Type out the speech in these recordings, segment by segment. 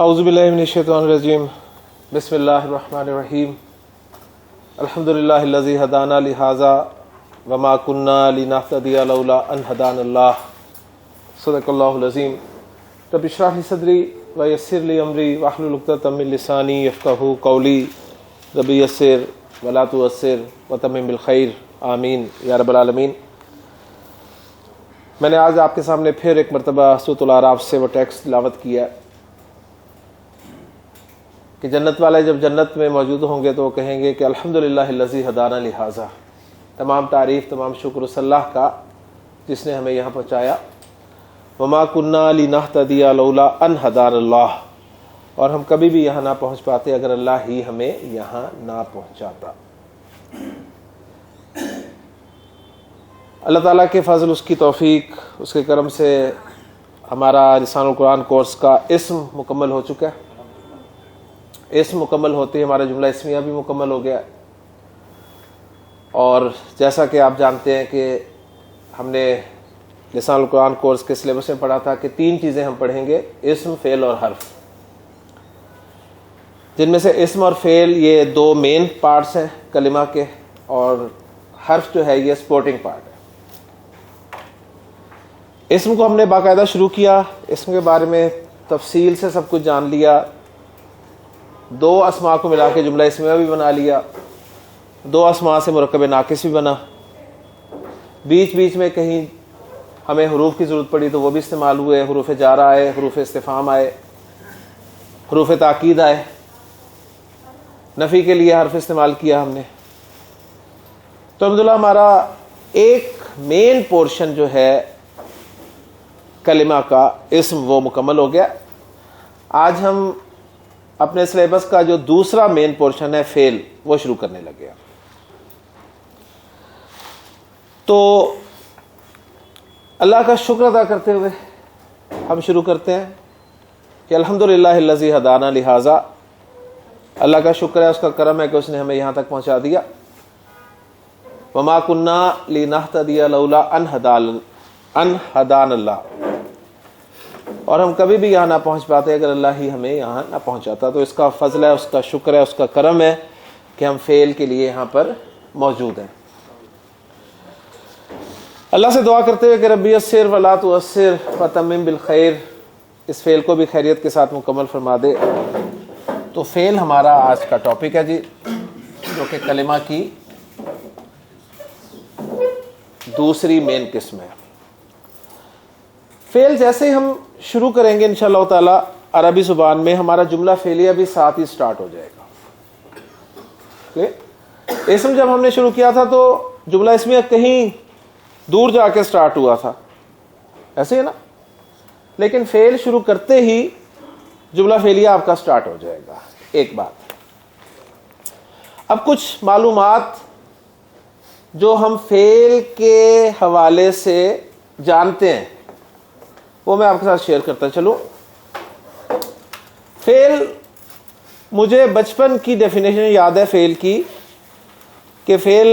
اعوذ باللہ من الشیطان الرجیم بسم اللہ الرحمن الرحیم الحمدللہ الذی ہدانا لہذا وما کننا لنہتدی لولا ان ہدانا اللہ صدق اللہ العظیم رب اشرح لی صدری ویسر لی امری واحلل عقدۃ من لسانی یفقہوا قولی رب یسر ولا تعسر وتمم بالخیر آمین یا رب العالمین۔ میں نے آج آپ کے سامنے پھر ایک مرتبہ سورۃ الاعراف سے وہ ٹیکسٹ تلاوت کیا کہ جنت والے جب جنت میں موجود ہوں گے تو وہ کہیں گے کہ الحمدللہ الذی ہدانا لہذا، تمام تعریف تمام شکر اس اللہ کا جس نے ہمیں یہاں پہنچایا، وما کننا لنہتدی لولا ان ہدانا اللہ، اور ہم کبھی بھی یہاں نہ پہنچ پاتے اگر اللہ ہی ہمیں یہاں نہ پہنچاتا۔ اللہ تعالیٰ کے فضل، اس کی توفیق، اس کے کرم سے ہمارا لسان القرآن کورس کا اسم مکمل ہو چکا ہے۔ اسم مکمل ہوتے ہی ہمارا جملہ اسمیہ بھی مکمل ہو گیا، اور جیسا کہ آپ جانتے ہیں کہ ہم نے لسان القرآن کورس کے سلیبس میں پڑھا تھا کہ 3 چیزیں ہم پڑھیں گے، اسم، فعل اور حرف، جن میں سے اسم اور فعل یہ 2 مین پارٹس ہیں کلمہ کے، اور حرف جو ہے یہ سپورٹنگ پارٹ ہے۔ اسم کو ہم نے باقاعدہ شروع کیا، اسم کے بارے میں تفصیل سے سب کچھ جان لیا، 2 اسماء کو ملا کے جملہ اسمیہ بھی بنا لیا، 2 اسماء سے مرکب ناقص بھی بنا، بیچ بیچ میں کہیں ہمیں حروف کی ضرورت پڑی تو وہ بھی استعمال ہوئے، حروف جارہ آئے، حروف استفہام آئے، حروف تاکید آئے، نفی کے لیے حرف استعمال کیا ہم نے۔ تو الحمدللہ ہمارا ایک مین پورشن جو ہے کلمہ کا اسم وہ مکمل ہو گیا۔ آج ہم اپنے سلیبس کا جو دوسرا مین پورشن ہے فعل، وہ شروع کرنے لگے۔ تو اللہ کا شکر ادا کرتے ہوئے ہم شروع کرتے ہیں کہ الحمدللہ الذی ہدانا لہذا، اللہ کا شکر ہے، اس کا کرم ہے کہ اس نے ہمیں یہاں تک پہنچا دیا۔ وما کننا لنہتدی لولا ان ہدانا اللہ، اور ہم کبھی بھی یہاں نہ پہنچ پاتے اگر اللہ ہی ہمیں یہاں نہ پہنچاتا۔ تو اس کا فضل ہے، اس کا شکر ہے، اس کا کرم ہے کہ ہم فعل کے لیے یہاں پر موجود ہیں۔ اللہ سے دعا کرتے ہوئے کہ رب یسر ولا تعسر وتمم بالخیر، اس فعل کو بھی خیریت کے ساتھ مکمل فرما دے۔ تو فعل ہمارا آج کا ٹاپک ہے جی، جو کہ کلمہ کی دوسری مین قسم ہے۔ فعل جیسے ہم شروع کریں گے انشاءاللہ تعالی عربی زبان میں، ہمارا جملہ فعلیہ بھی ساتھ ہی سٹارٹ ہو جائے گا۔ اسم جب ہم نے شروع کیا تھا تو جملہ اسمیہ کہیں دور جا کے سٹارٹ ہوا تھا، ایسے ہے نا، لیکن فعل شروع کرتے ہی جملہ فعلیہ آپ کا سٹارٹ ہو جائے گا۔ ایک بات، اب کچھ معلومات جو ہم فعل کے حوالے سے جانتے ہیں وہ میں آپ کے ساتھ شیئر کرتا چلوں۔ فعل، مجھے بچپن کی ڈیفینیشن یاد ہے فعل کی، کہ فعل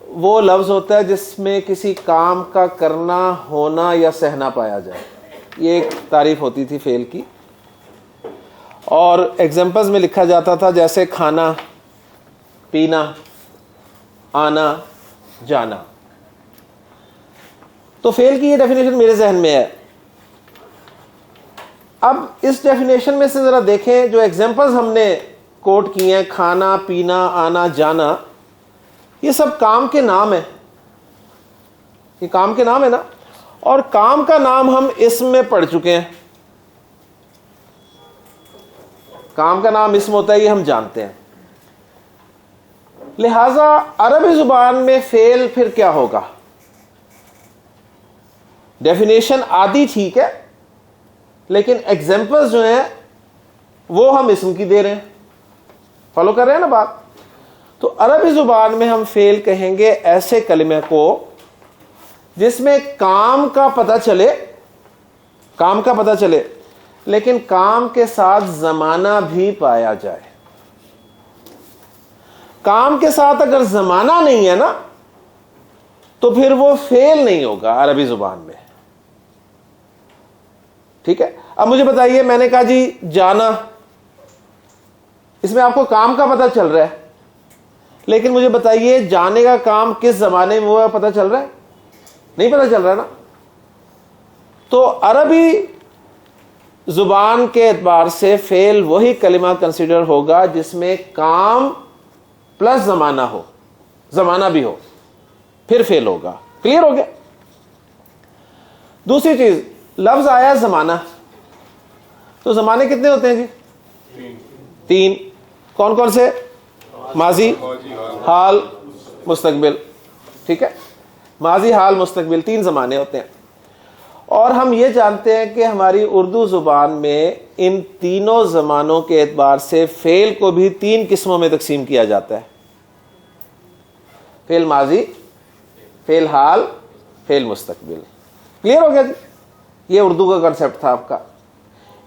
وہ لفظ ہوتا ہے جس میں کسی کام کا کرنا، ہونا یا سہنا پایا جائے، یہ ایک تعریف ہوتی تھی فعل کی، اور ایگزامپلز میں لکھا جاتا تھا جیسے کھانا، پینا، آنا، جانا۔ تو فعل کی یہ ڈیفینیشن میرے ذہن میں ہے۔ اب اس ڈیفینیشن میں سے ذرا دیکھیں جو ایگزامپلز ہم نے کوٹ کی ہیں، کھانا، پینا، آنا، جانا، یہ سب کام کے نام ہیں، یہ کام کے نام ہے نا، اور کام کا نام ہم اسم میں پڑھ چکے ہیں۔ کام کا نام اسم ہوتا ہے، یہ ہم جانتے ہیں۔ لہذا عربی زبان میں فعل پھر کیا ہوگا؟ ڈیفینیشن آدھی ٹھیک ہے، لیکن ایگزامپلز جو ہیں وہ ہم اسم کی دے رہے ہیں۔ فالو کر رہے ہیں نا بات؟ تو عربی زبان میں ہم فعل کہیں گے ایسے کلمے کو جس میں کام کا پتہ چلے، لیکن کام کے ساتھ زمانہ بھی پایا جائے۔ کام کے ساتھ اگر زمانہ نہیں ہے نا تو پھر وہ فعل نہیں ہوگا عربی زبان میں۔ ٹھیک ہے. اب مجھے بتائیے, میں نے کہا جی جانا, اس میں آپ کو کام کا پتہ چل رہا ہے, لیکن مجھے بتائیے جانے کا کام کس زمانے میں ہوا پتہ چل رہا ہے؟ نہیں پتہ چل رہا نا. تو عربی زبان کے اعتبار سے فعل وہی کلمہ کنسیڈر ہوگا جس میں کام پلس زمانہ ہو, زمانہ بھی ہو, پھر فعل ہوگا. کلیئر ہو گیا؟ دوسری چیز, لفظ آیا زمانہ, تو زمانے کتنے ہوتے ہیں جی؟ 3. کون کون سے؟ ماضی, حال, مستقبل. ٹھیک ہے, ماضی, حال, مستقبل, 3 زمانے ہوتے ہیں. اور ہم یہ جانتے ہیں کہ ہماری اردو زبان میں ان تینوں زمانوں کے اعتبار سے فعل کو بھی 3 قسموں میں تقسیم کیا جاتا ہے. فعل ماضی, فعل حال, فعل مستقبل. کلیئر ہو گیا جی؟ یہ اردو کا کنسیپٹ تھا آپ کا.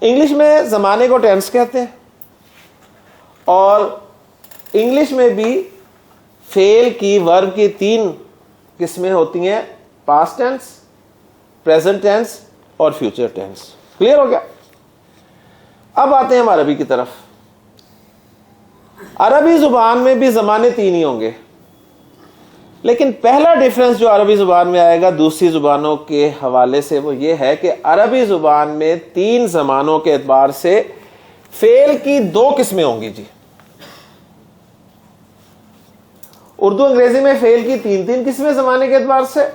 انگلش میں زمانے کو ٹینس کہتے ہیں, اور انگلش میں بھی فعل کی, ورب کی 3 قسمیں ہوتی ہیں, پاسٹ ٹینس, پریزنٹ ٹینس اور فیوچر ٹینس. کلیئر ہو گیا؟ اب آتے ہیں ہم عربی کی طرف. عربی زبان میں بھی زمانے 3 ہی ہوں گے, لیکن پہلا ڈیفرنس جو عربی زبان میں آئے گا دوسری زبانوں کے حوالے سے وہ یہ ہے کہ عربی زبان میں 3 زمانوں کے اعتبار سے فعل کی 2 قسمیں ہوں گی جی. اردو انگریزی میں فعل کی 3 قسمیں زمانے کے اعتبار سے.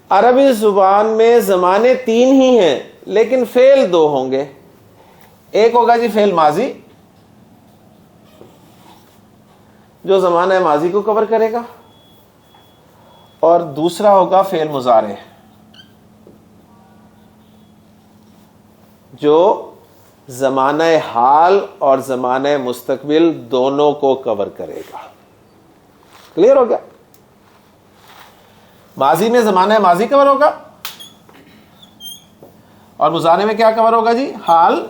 عربی زبان میں زمانے 3 ہی ہیں لیکن فعل 2 ہوں گے. ایک ہوگا جی فعل ماضی, جو زمانہ ماضی کو کور کرے گا, اور دوسرا ہوگا فعل مضارع, جو زمانہ حال اور زمانہ مستقبل دونوں کو کور کرے گا. کلیئر ہو گیا؟ ماضی میں زمانہ ماضی کور ہوگا, اور مضارع میں کیا کور ہوگا جی؟ حال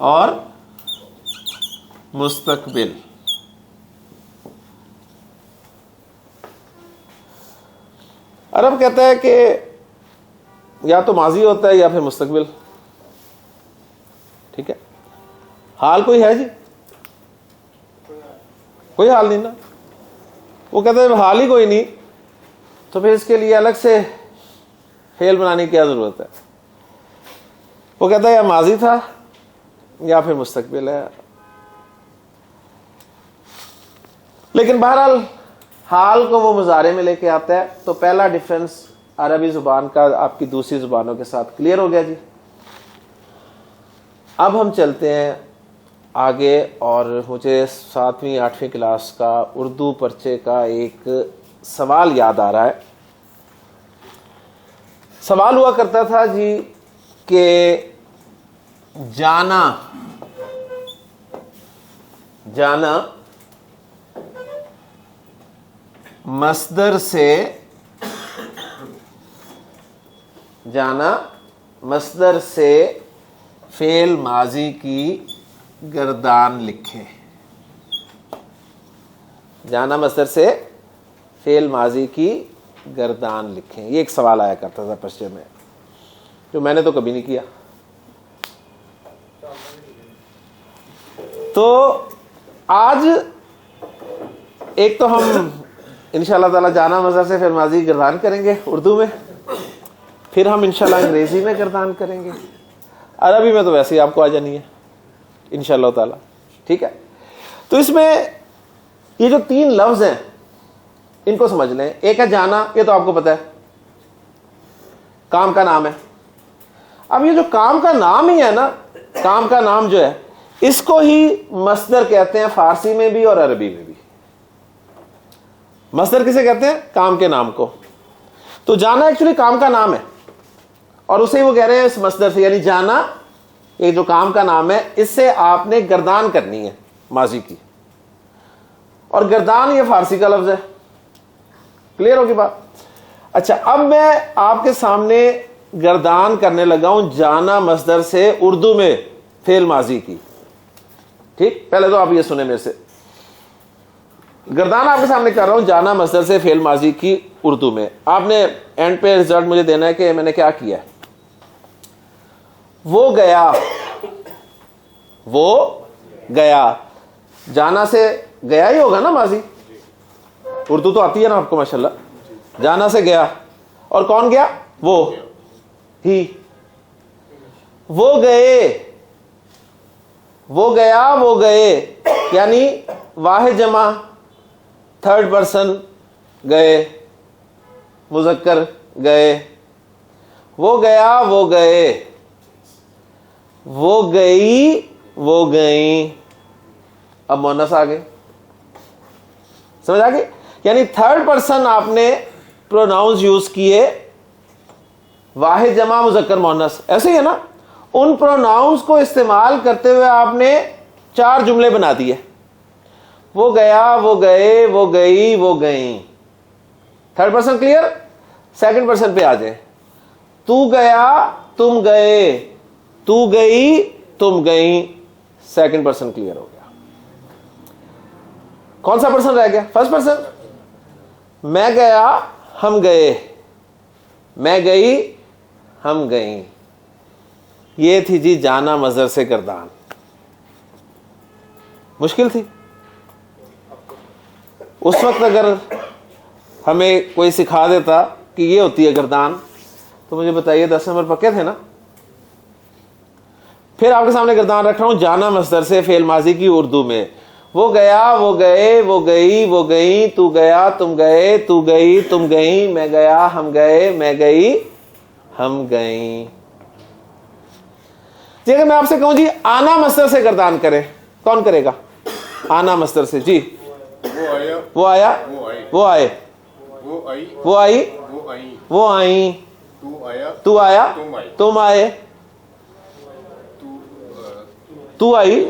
اور مستقبل. عرب کہتا ہے کہ یا تو ماضی ہوتا ہے یا پھر مستقبل. ٹھیک ہے, حال کوئی ہے جی؟ کوئی حال نہیں نا. وہ کہتا ہے حال ہی کوئی نہیں, تو پھر اس کے لیے الگ سے فعل بنانے کی کیا ضرورت ہے؟ وہ کہتا ہے یا ماضی تھا یا پھر مستقبل ہے. لیکن بہرحال حال کو وہ مضارع میں لے کے آتا ہے. تو پہلا ڈیفرنس عربی زبان کا آپ کی دوسری زبانوں کے ساتھ کلیئر ہو گیا جی. اب ہم چلتے ہیں آگے, اور مجھے 7ویں 8ویں کلاس کا اردو پرچے کا ایک سوال یاد آ رہا ہے. سوال ہوا کرتا تھا جی کہ جانا مصدر سے فعل ماضی کی گردان لکھے. جانا مصدر سے فعل ماضی کی گردان لکھیں. یہ ایک سوال آیا کرتا تھا پرچے میں, جو میں نے تو کبھی نہیں کیا. تو آج ایک تو ہم انشاءاللہ تعالی جانا مصدر سے فعل ماضی کی گردان کریں گے اردو میں, پھر ہم انشاءاللہ انگریزی میں گردان کریں گے. عربی میں تو ویسے ہی آپ کو آ جانی ہے انشاءاللہ تعالی. ٹھیک ہے, تو اس میں یہ جو 3 لفظ ہیں ان کو سمجھ لیں. ایک ہے جانا, یہ تو آپ کو پتا ہے کام کا نام ہے. اب یہ جو کام کا نام ہی ہے نا, کام کا نام جو ہے اس کو ہی مصدر کہتے ہیں فارسی میں بھی اور عربی میں بھی. مصدر کسے کہتے ہیں؟ کام کے نام کو. تو جانا ایکچولی کام کا نام ہے, اور اسے وہ کہہ رہے ہیں اس مصدر سے, یعنی جانا یہ جو کام کا نام ہے اس سے آپ نے گردان کرنی ہے ماضی کی, اور گردان یہ فارسی کا لفظ ہے. کلیئر ہوگی بات؟ اچھا, اب میں آپ کے سامنے گردان کرنے لگا ہوں جانا مصدر سے اردو میں فعل ماضی کی. ٹھیک, پہلے تو آپ یہ سنیں میرے سے. گردان آپ کے سامنے کر رہا ہوں جانا مصدر سے فعل ماضی کی اردو میں. آپ نے اینڈ پہ رزلٹ مجھے دینا ہے کہ میں نے کیا کیا ہے. وہ گیا, وہ گیا, جانا سے گیا ہی ہوگا نا ماضی, اردو تو آتی ہے نا آپ کو ماشاءاللہ. جانا سے گیا, اور کون گیا؟ وہ, ہی. وہ گئے, وہ گیا, وہ گئے, یعنی واحد جمع تھرڈ پرسن گئے, مذکر گئے. وہ گیا, وہ گئے, وہ گئی, وہ گئیں. اب مؤنث آ گئے, سمجھ آ گئی؟ یعنی تھرڈ پرسن آپ نے پروناؤنز یوز کیے, واحد جمع مذکر مؤنث, ایسے ہی ہے نا. ان پروناؤنز کو استعمال کرتے ہوئے آپ نے 4 جملے بنا دیے. وہ گیا, وہ گئے, وہ گئی, وہ گئیں. Third person clear. Second person پہ آ جائیں. تو گیا, تم گئے, تو گئی, تم گئیں. سیکنڈ پرسن کلیئر ہو گیا. کون سا پرسن رہ گیا؟ First person. میں گیا, ہم گئے, میں گئی, ہم گئیں. یہ تھی جی جانا مصدر سے گردان. مشکل تھی اس وقت. اگر ہمیں کوئی سکھا دیتا کہ یہ ہوتی ہے گردان تو مجھے بتائیے 10 نمبر پکے تھے نا. پھر آپ کے سامنے گردان رکھ رہا ہوں جانا مصدر سے فعل ماضی کی اردو میں. وہ گیا, وہ گئے, وہ گئی, وہ گئیں. تو گیا, تم گئے, تو گئی, تم گئیں. میں گیا, ہم گئے, میں گئی, ہم گئیں. جی اگر میں آپ سے کہوں جی آنا مصدر سے گردان کرے, کون کرے گا؟ آنا مصدر سے. جی وہ آیا, وہ آئے, وہ آئی, وہ آئیں. تو آیا, تم آئے, تو آئی,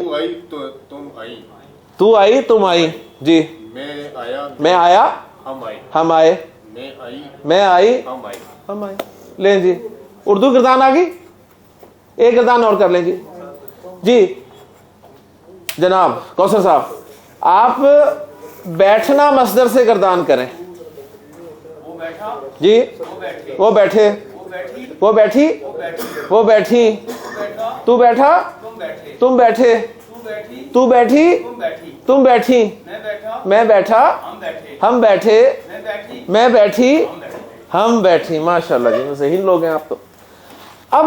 تو آئی, تم آئی. جی میں آیا, ہم آئے, میں آئی, ہم آئے. لیں جی اردو گردان آ گئی. ایک گردان اور کر لیں جی. جی جناب کوثر صاحب, آپ بیٹھنا مصدر سے گردان کریں. جی وہ بیٹھے, وہ بیٹھی, وہ بیٹھی, تو بیٹھا, تم بیٹھے, تو بیٹھی, تم بیٹھی, میں بیٹھا, ہم بیٹھے, میں بیٹھی, ہم بیٹھی. ماشاءاللہ جی ذہین لوگ ہیں آپ تو. اب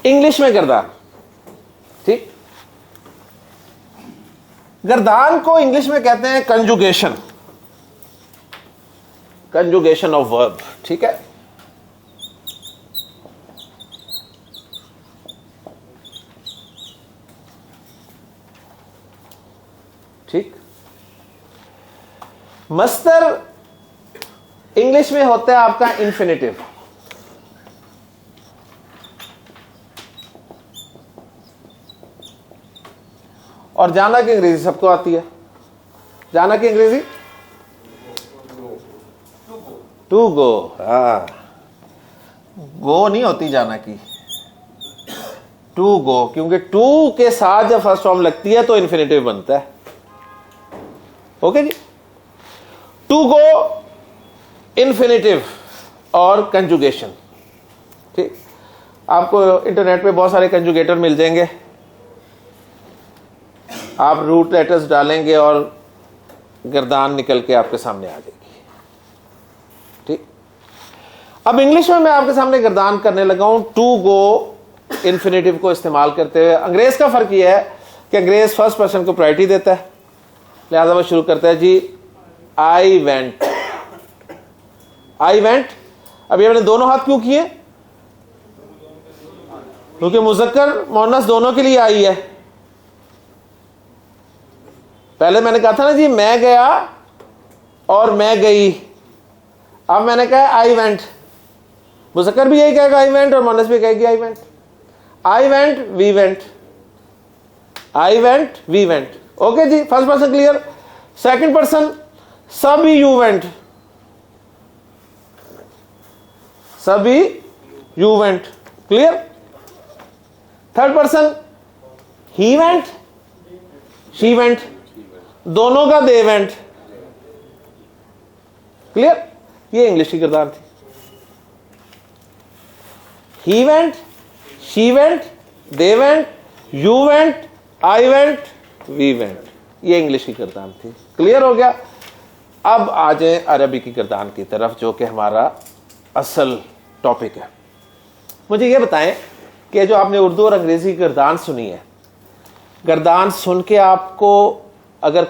انگلش میں گردان. ٹھیک, گردان کو انگلش میں کہتے ہیں کنجوگیشن, کنجوگیشن آف ورب. ٹھیک ہے. ٹھیک. مصدر انگلش میں ہوتا ہے آپ کا انفینیٹیو. اور جانا کی انگریزی سب کو آتی ہے. جانا کی انگریزی ٹو گو. ہاں گو نہیں ہوتی جانا کی, ٹو گو, کیونکہ ٹو کے ساتھ جب فرسٹ فارم لگتی ہے تو انفینیٹیو بنتا ہے. اوکے جی. ٹو گو, انفینیٹیو اور کنجوگیشن. ٹھیک. آپ کو انٹرنیٹ پہ بہت سارے کنجوگیٹر مل جائیں گے. آپ روٹ لیٹرز ڈالیں گے اور گردان نکل کے آپ کے سامنے آ جائے گی. ٹھیک. اب انگلش میں آپ کے سامنے گردان کرنے لگا ہوں ٹو گو انفینیٹیو کو استعمال کرتے ہوئے. انگریز کا فرق یہ ہے کہ انگریز فرسٹ پرسن کو پرائرٹی دیتا ہے, لہذا وہ شروع کرتا ہے جی آئی وینٹ, آئی وینٹ. ابھی ہم نے دونوں ہاتھ کیوں کیے؟ کیونکہ مذکر مؤنث دونوں کے لیے آئی ہے. پہلے میں نے کہا تھا نا جی میں گیا اور میں گئی. اب میں نے کہا آئی وینٹ. مذکر بھی یہی کہے گا آئی وینٹ, اور مؤنث بھی کہے گی I went. I went, we went, I went, we went. Okay جی. First person clear. Second person سبھی یو وینٹ, سبھی you went. Clear. Third person he went, she went, دونوں کا دے وینٹ. کلیئر. یہ انگلش کی کردار تھی. He went, she went, they went, you went, I went, we went. یہ English کی گردان تھی. کلیئر ہو گیا؟ اب آ جائیں عربی کی گردان کی طرف جو کہ ہمارا اصل ٹاپک ہے. مجھے یہ بتائیں کہ جو آپ نے اردو اور انگریزی کی گردان سنی ہے, گردان سن کے آپ کو اگر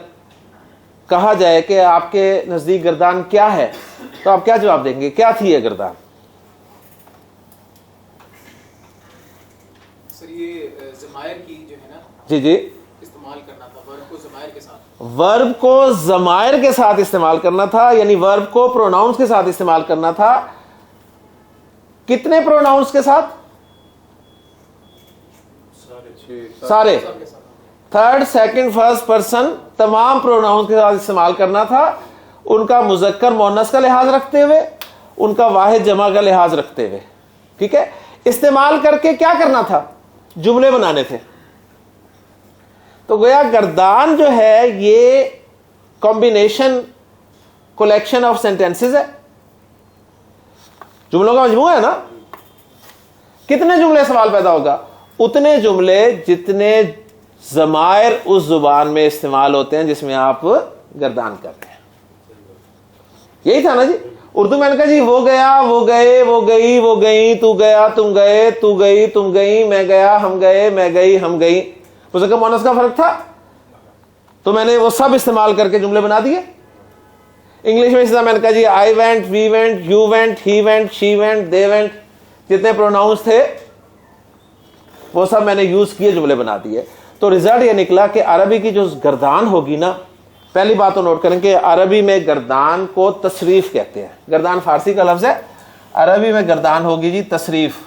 کہا جائے کہ آپ کے نزدیک گردان کیا ہے تو آپ کیا جواب دیں گے؟ کیا تھی یہ گردان؟ سر یہ ضمائر کی جو ہے نا جی جی استعمال کرنا تھا, ورب کو ضمائر کے ساتھ. ورب کو ضمائر کے ساتھ استعمال کرنا تھا, یعنی ورب کو پروناؤنس کے ساتھ استعمال کرنا تھا. کتنے پروناؤنس کے ساتھ؟ سارے. تھرڈ سیکنڈ فرسٹ پرسن تمام پروناؤنس کے ساتھ استعمال کرنا تھا, ان کا مذکر مؤنث کا لحاظ رکھتے ہوئے, ان کا واحد جمع کا لحاظ رکھتے ہوئے. ٹھیک ہے, استعمال کر کے کیا کرنا تھا؟ جملے بنانے تھے. تو گویا گردان جو ہے یہ کمبینیشن کولیکشن آف سینٹینسز ہے, جملوں کا مجموعہ ہے نا. کتنے جملے سوال پیدا ہوگا؟ اتنے جملے جتنے ضمائر اس زبان میں استعمال ہوتے ہیں جس میں آپ گردان کرتے ہیں. یہی تھا نا جی. اردو میں نے کہا جی وہ گیا, وہ گئے, وہ گئی, وہ گئی, تو گیا, تم گئے, تو گئی, تم گئی, میں گیا, ہم گئے, میں گئی, ہم گئی. مذکر مؤنث کا فرق تھا تو میں نے وہ سب استعمال کر کے جملے بنا دیے. انگلش میں اس طرح میں نے کہا جی I went, we went, you went, he went, she went, they went, جتنے پروناؤنس تھے وہ سب میں نے یوز کیے, جملے بنا دیے. تو رزلٹ یہ نکلا کہ عربی کی جو گردان ہوگی نا, پہلی بات تو نوٹ کریں کہ عربی میں گردان کو تصریف کہتے ہیں. گردان فارسی کا لفظ ہے, عربی میں گردان ہوگی جی تصریف,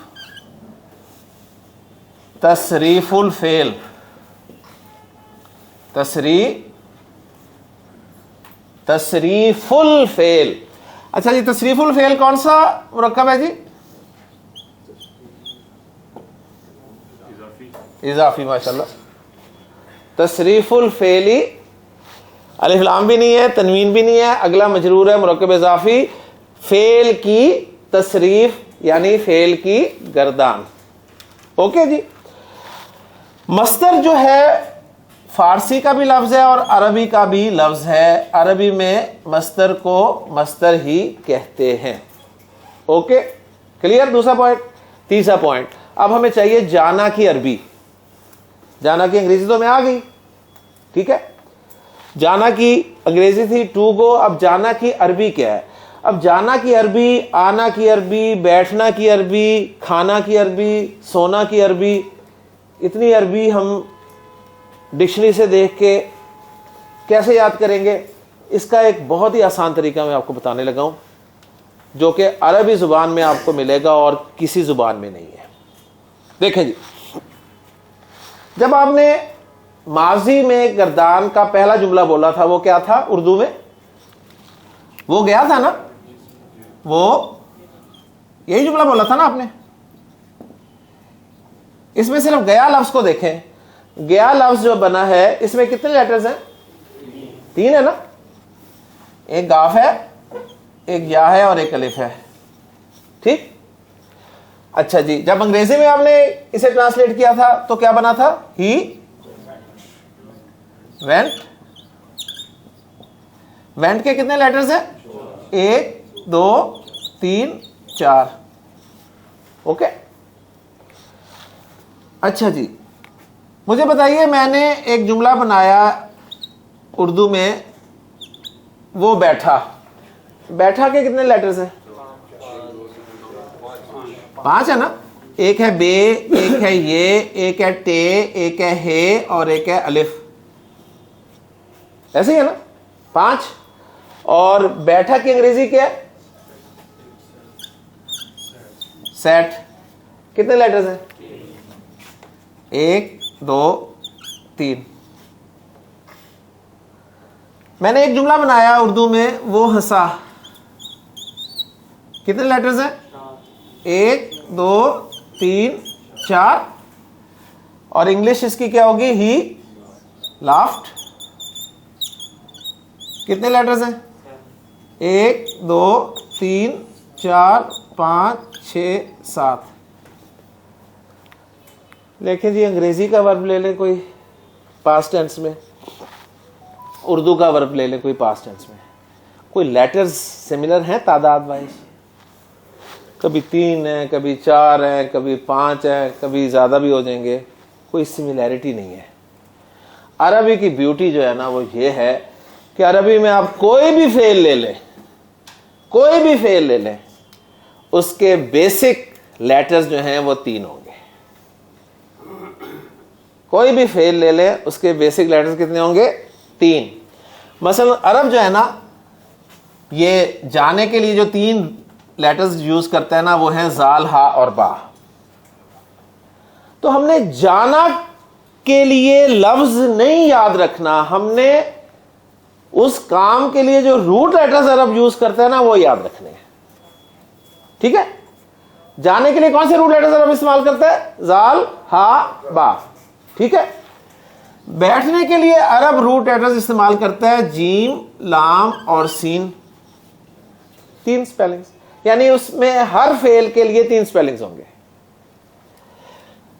تصریف الفعل, تصریف الفعل. اچھا جی, تصریف الفعل کون سا مرکب ہے جی؟ اضافی. ماشاءاللہ. تصریف الفعل, الف لام بھی نہیں ہے, تنوین بھی نہیں ہے, اگلا مجرور ہے, مرکب اضافی. فعل کی تصریف یعنی فعل کی گردان. اوکے جی. مصدر جو ہے فارسی کا بھی لفظ ہے اور عربی کا بھی لفظ ہے. عربی میں مصدر کو مصدر ہی کہتے ہیں. Okay clear. دوسرا پوائنٹ. تیسرا پوائنٹ, اب ہمیں چاہیے جانا کی عربی. جانا کی انگریزی تو میں آ گئی, ٹھیک ہے. جانا کی انگریزی تھی ٹو گو, اب جانا کی عربی کیا ہے؟ اب جانا کی عربی, آنا کی عربی, بیٹھنا کی عربی, کھانا کی عربی, سونا کی عربی. اتنی عربی ہم ڈکشنری سے دیکھ کے کیسے یاد کریں گے؟ اس کا ایک بہت ہی آسان طریقہ میں آپ کو بتانے لگا ہوں جو کہ عربی زبان میں آپ کو ملے گا اور کسی زبان میں نہیں ہے. دیکھیں جی, جب آپ نے ماضی میں گردان کا پہلا جملہ بولا تھا وہ کیا تھا اردو میں؟ وہ گیا تھا نا, وہ یہی جملہ بولا تھا نا آپ نے. اس میں صرف گیا لفظ کو دیکھیں, گیا لفظ جو بنا ہے اس میں کتنے لیٹرز ہیں؟ 3 ہے نا. ایک گاف ہے, ایک یا ہے اور ایک الف ہے. ٹھیک. اچھا جی, جب انگریزی میں آپ نے اسے ٹرانسلیٹ کیا تھا تو کیا بنا تھا؟ He went. وینٹ کے کتنے لیٹرز ہیں؟ 1 2 3 4. اوکے. اچھا جی, مجھے بتائیے, میں نے ایک جملہ بنایا اردو میں, وہ بیٹھا. بیٹھا کے کتنے لیٹرز ہیں؟ 5 ہے نا. ایک ہے بے, ایک ہے یہ, ایک ہے ٹے, ایک ہے ہے اور ایک ہے الف. ایسے ہی ہے نا 5. اور بیٹھا کی انگریزی کیا ہے؟ سیٹ. کتنے لیٹرز ہیں؟ 1 2 3. میں نے ایک جملہ بنایا اردو میں, وہ ہنسا. کتنے لیٹرز ہیں؟ 1 2 3 4. اور انگلش اس کی کیا ہوگی؟ ہی لافٹ. کتنے لیٹرز ہیں؟ 1 2 3 4 5 6 7. لیکن جی انگریزی کا ورب لے لیں کوئی پاسٹ ٹینس میں, اردو کا ورب لے لیں کوئی پاسٹ ٹینس میں, کوئی لیٹرز سملر ہیں تعداد وائز؟ کبھی 3 ہیں, کبھی 4 ہیں, کبھی 5 ہیں, کبھی زیادہ بھی ہو جائیں گے, کوئی سملیرٹی نہیں ہے. عربی کی بیوٹی جو ہے نا وہ یہ ہے کہ عربی میں آپ کوئی بھی فعل لے لیں, کوئی بھی فعل لے لیں, اس کے بیسک لیٹرز جو ہیں وہ 3 ہوں گے. کوئی بھی فعل لے لیں اس کے بیسک لیٹرز کتنے ہوں گے؟ 3. مثلا عرب جو ہے نا یہ جانے کے لیے جو 3 لیٹرز یوز کرتا ہے نا وہ ہیں زال, ہا اور با. تو ہم نے جانا کے لیے لفظ نہیں یاد رکھنا, ہم نے اس کام کے لیے جو روٹ لیٹرز عرب یوز کرتا ہے نا وہ یاد رکھنے ہیں. ٹھیک ہے, جانے کے لیے کون سے روٹ لیٹرز عرب استعمال کرتا ہے؟ زال, ہا, با. ٹھیک ہے. بیٹھنے کے لیے عرب روٹ لیٹرز استعمال کرتا ہے جیم, لام اور سین. 3 سپیلنگز, یعنی اس میں ہر فعل کے لیے 3 سپیلنگز ہوں گے.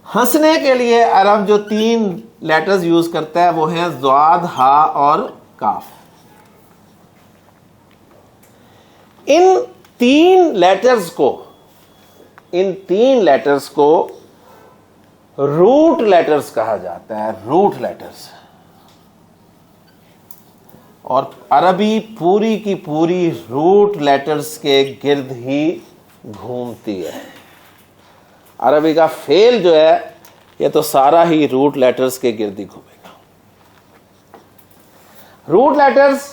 ہنسنے کے لیے عرب جو 3 لیٹرز یوز کرتا ہے وہ ہیں ضاد, ہا اور کاف. ان 3 لیٹرز کو روٹ لیٹرز کہا جاتا ہے, روٹ لیٹرز. اور عربی پوری کی پوری روٹ لیٹرز کے گرد ہی گھومتی ہے. عربی کا فعل جو ہے یہ تو سارا ہی روٹ لیٹرز کے گرد ہی گھومے گا. روٹ لیٹرز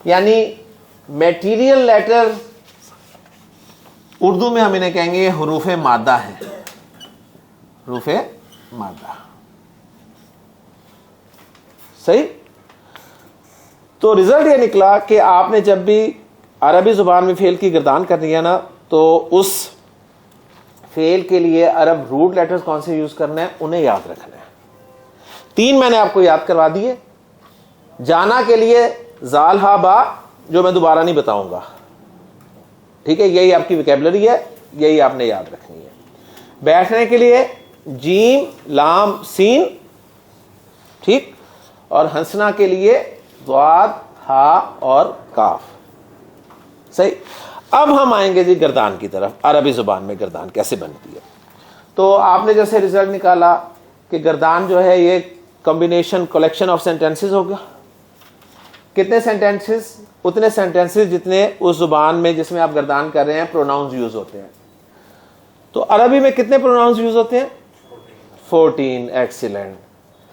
یعنی میٹیریل لیٹر, اردو میں ہم انہیں کہیں گے حروف مادہ ہیں, حروف مادہ. صحیح. تو رزلٹ یہ نکلا کہ آپ نے جب بھی عربی زبان میں فعل کی گردان کرنی ہے نا تو اس فعل کے لیے عرب روٹ لیٹرز کون سے یوز کرنا ہے انہیں یاد رکھنا ہے. 3 میں نے آپ کو یاد کروا دیے. جانا کے لیے زال, ہا, با, جو میں دوبارہ نہیں بتاؤں گا. ٹھیک ہے, یہی آپ کی ویکیبلری ہے, یہی آپ نے یاد رکھنی ہے. بیٹھنے کے لیے جیم, لام, سین. ٹھیک. اور ہنسنا کے لیے ضاد, ہا اور کاف. صحیح. اب ہم آئیں گے جی گردان کی طرف. عربی زبان میں گردان کیسے بنتی ہے. تو آپ نے جیسے رزلٹ نکالا کہ گردان جو ہے یہ کمبینیشن, کلیکشن آف سینٹینسز ہوگا. کتنے سینٹینسز؟ اتنے سینٹینسز جتنے اس زبان میں جس میں آپ گردان کر رہے ہیں پروناؤنز یوز ہوتے ہیں. تو عربی میں کتنے پروناؤنز یوز ہوتے ہیں؟ 14. ایکسیلنٹ.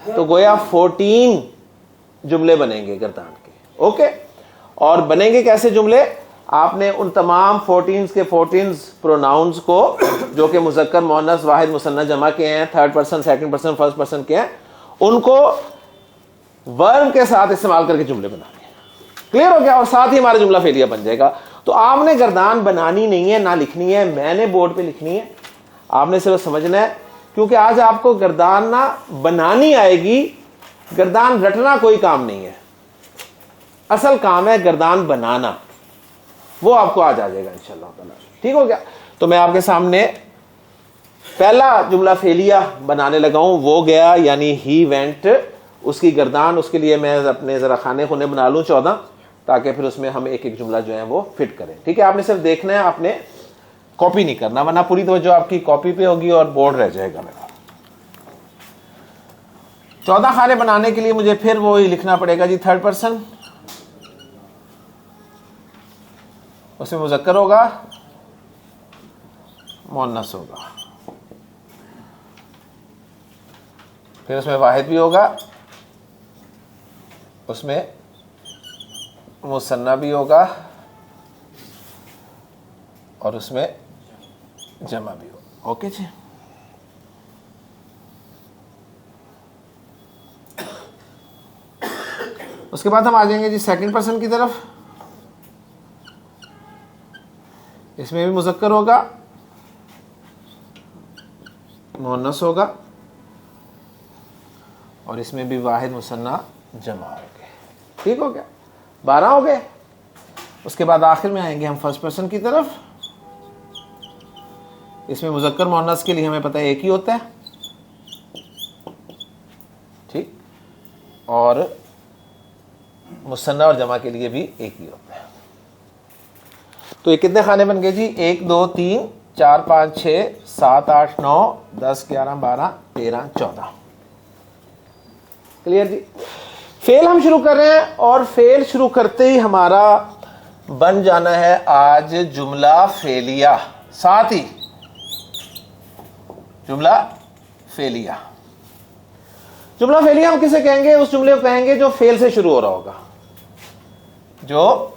تو گویا 14 جملے بنیں گے گردان کے. اوکے. اور بنیں گے کیسے جملے؟ آپ نے ان تمام 14 کے 14 پروناؤنز کو جو کہ مذکر, مؤنث, واحد, مثنیٰ, جمع کے ہیں, 3rd person, 2nd person, 1st person کے ہیں, ان کو ورب کے ساتھ استعمال کر کے جملے بنانے ہیں. کلیئر ہو گیا؟ اور ساتھ ہی ہمارا جملہ فعلیہ بن جائے گا. تو آپ نے گردان بنانی نہیں ہے, نہ لکھنی ہے, میں نے بورڈ پہ لکھنی ہے. آپ نے صرف سمجھنا ہے, کیونکہ آج آپ کو گردان نہ بنانی آئے گی, گردان رٹنا کوئی کام نہیں ہے. اصل کام ہے گردان بنانا, وہ آپ کو آج آ جائے گا انشاءاللہ تعالی. ٹھیک ہو گیا؟ تو میں آپ کے سامنے پہلا جملہ فعلیہ بنانے لگا ہوں, وہ گیا یعنی ہی وینٹ. اس کی گردان, اس کے لیے میں اپنے ذرا خانے خونے بنا لوں 14, تاکہ پھر اس میں ہم ایک ایک جملہ جو ہے وہ فٹ کریں. ٹھیک ہے؟ آپ نے صرف دیکھنا ہے, آپ نے کاپی نہیں کرنا, ورنہ پوری توجہ آپ کی کاپی پہ ہوگی اور بورڈ رہ جائے گا میرا. 14 خانے بنانے کے لیے مجھے پھر وہی لکھنا پڑے گا جی 3rd پرسن. اس میں مذکر ہوگا, مؤنث ہوگا, پھر اس میں واحد بھی ہوگا, اس میں مثنیٰ بھی ہوگا, اور اس میں جمع بھی ہوگا. اوکے جی. اس کے بعد ہم آ جائیں گے جی 2nd پرسن کی طرف. اس میں بھی مذکر ہوگا, مؤنث ہوگا, اور اس میں بھی واحد, مثنیٰ, جمع ہوگے. ٹھیک ہو گیا؟ 12 ہو گئے. اس کے بعد آخر میں آئیں گے ہم 1st پرسن کی طرف. اس میں مذکر مؤنث کے لیے ہمیں پتہ ہے ایک ہی ہوتا ہے, اور مثنیٰ اور جمع کے لیے بھی ایک ہی ہوتا ہے. تو یہ کتنے خانے بن گئے جی؟ 1 2 3 4 5 6 7 8 9 10 11 12 13 14. کلیئر جی؟ فعل ہم شروع کر رہے ہیں اور فعل شروع کرتے ہی ہمارا بن جانا ہے آج جملہ فعلیہ. ساتھ ہی جملہ فعلیہ. جملہ فعلیہ ہم کسے کہیں گے؟ اس جملے کو کہیں گے جو فعل سے شروع ہو رہا ہوگا. جو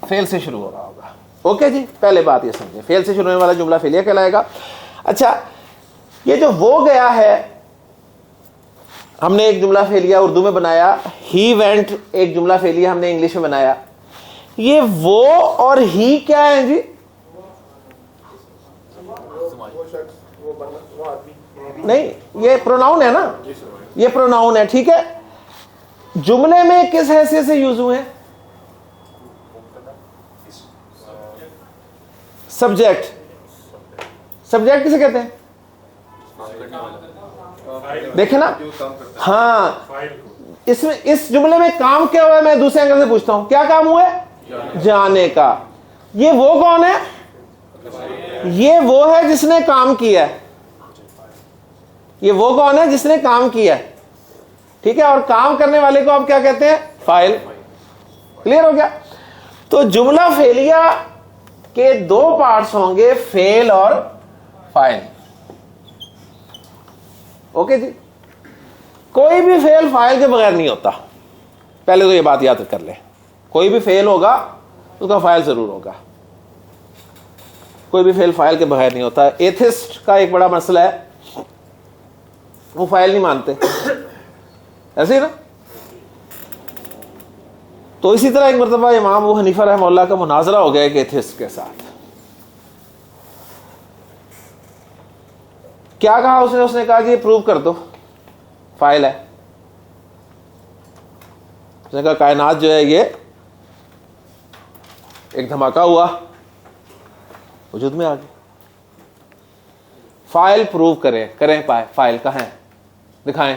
فعل سے شروع ہو رہا ہوگا. اوکے جی؟ پہلے بات یہ سمجھیں, فعل سے شروع ہونے والا جملہ فعلیہ کہلائے گا. اچھا, یہ جو وہ گیا ہے, ہم نے ایک جملہ فعلیہ اردو میں بنایا. ہی وینٹ ایک جملہ فعلیہ ہم نے انگلش میں بنایا. یہ وہ اور ہی کیا ہے جی؟ نہیں, یہ پروناؤن ہے نا, یہ پروناؤن ہے. ٹھیک ہے, جملے میں کس حیثیت سے یوز ہوئے ہیں؟ سبجیکٹ. سبجیکٹ کسے کہتے ہیں؟ دیکھیں نا, ہاں, اس جملے میں کام کیا ہوا ہے؟ میں دوسرے اینگل سے پوچھتا ہوں, کیا کام ہوا ہے؟ جانے کا. یہ وہ کون ہے؟ یہ وہ ہے جس نے کام کیا ہے. یہ وہ کون ہے جس نے کام کیا ہے؟ ٹھیک ہے, اور کام کرنے والے کو آپ کیا کہتے ہیں؟ فاعل. کلیئر ہو گیا؟ تو جملہ فعلیہ کے دو پارٹس ہوں گے, فعل اور فاعل. اوکے جی؟ کوئی بھی فعل فاعل کے بغیر نہیں ہوتا. پہلے تو یہ بات یاد کر لیں, کوئی بھی فعل ہوگا اس کا فاعل ضرور ہوگا. کوئی بھی فعل فاعل کے بغیر نہیں ہوتا. ایتھسٹ کا ایک بڑا مسئلہ ہے, وہ فاعل نہیں مانتے, ایسے ہی نا. تو اسی طرح ایک مرتبہ امام ابو حنیفہ رحمہ اللہ کا مناظرہ ہو گیا ایک ایتھسٹ کے ساتھ. کیا کہا اس نے کہا جی یہ پروو کر دو فاعل ہے. اس نے کہا کائنات جو ہے یہ ایک دھماکہ ہوا, وجود میں آ گئی. فاعل پروو کریں فاعل کہاں ہے, دکھائیں.